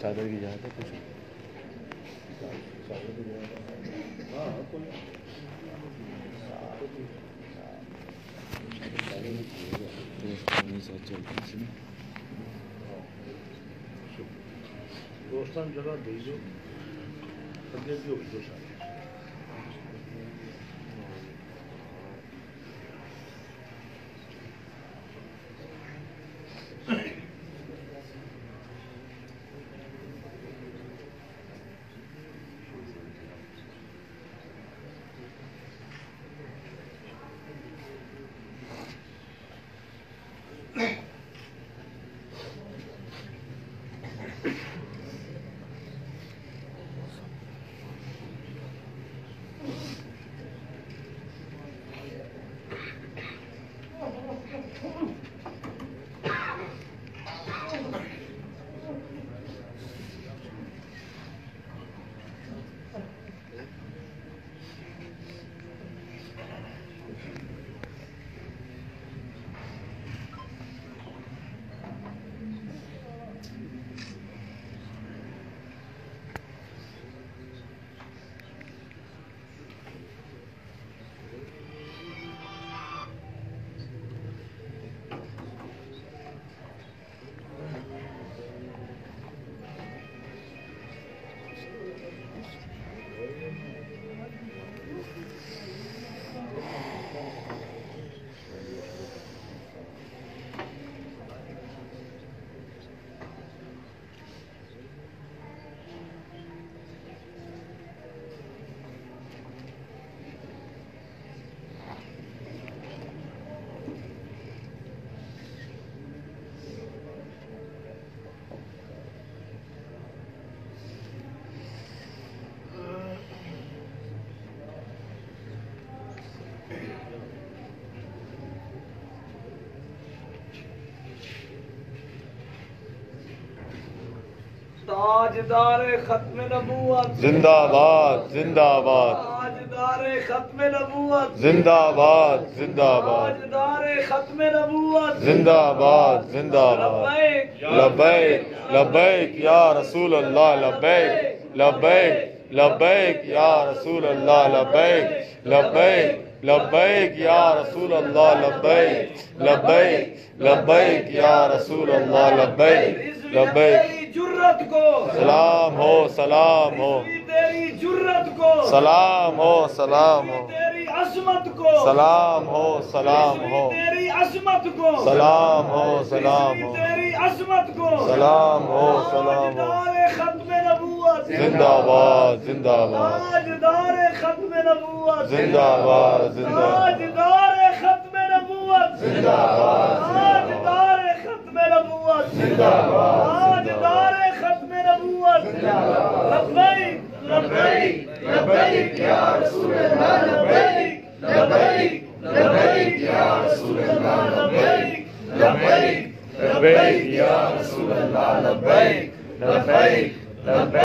चादर की इजाज़त है कुछ? दोस्तों जगह दीजिए अगे भी हो सारे ताजदार खत्म नबूवत जिंदाबाद जिंदाबाद, ताजदार खत्म नबूवत जिंदाबाद जिंदाबाद, ताजदार खत्म नबूवत जिंदाबाद जिंदाबाद। लब्बैक लब्बैक या रसूल अल्लाह, लब्बैक लब्बैक लब्बैक या रसूल अल्लाह, लब्बैक लब्बैक लब्बैक या रसूल अल्लाह, लब्बैक लब्बैक लब्बैक या रसूल अल्लाह, लब्बैक लब्बैक। जुर्रत को सलाम हो सलाम हो, तेरी जुर्रत को सलाम हो सलाम हो, तेरी अजमत को सलाम हो सलाम हो, तेरी अजमत को सलाम हो सलाम हो, तेरी अजमत को सलाम हो सलाम हो। ताजदार खत्म नबूवत जिंदाबाद जिंदाबाद, ताजदार खत्म नबूवत जिंदाबाद जिंदाबाद, ताजदार खत्म नबूवत जिंदाबाद ताजदार खत्म नबूवत ताजदार खत्म नबूवत लब्बैक लब्बैक लब्बैक या रसूल अल्लाह।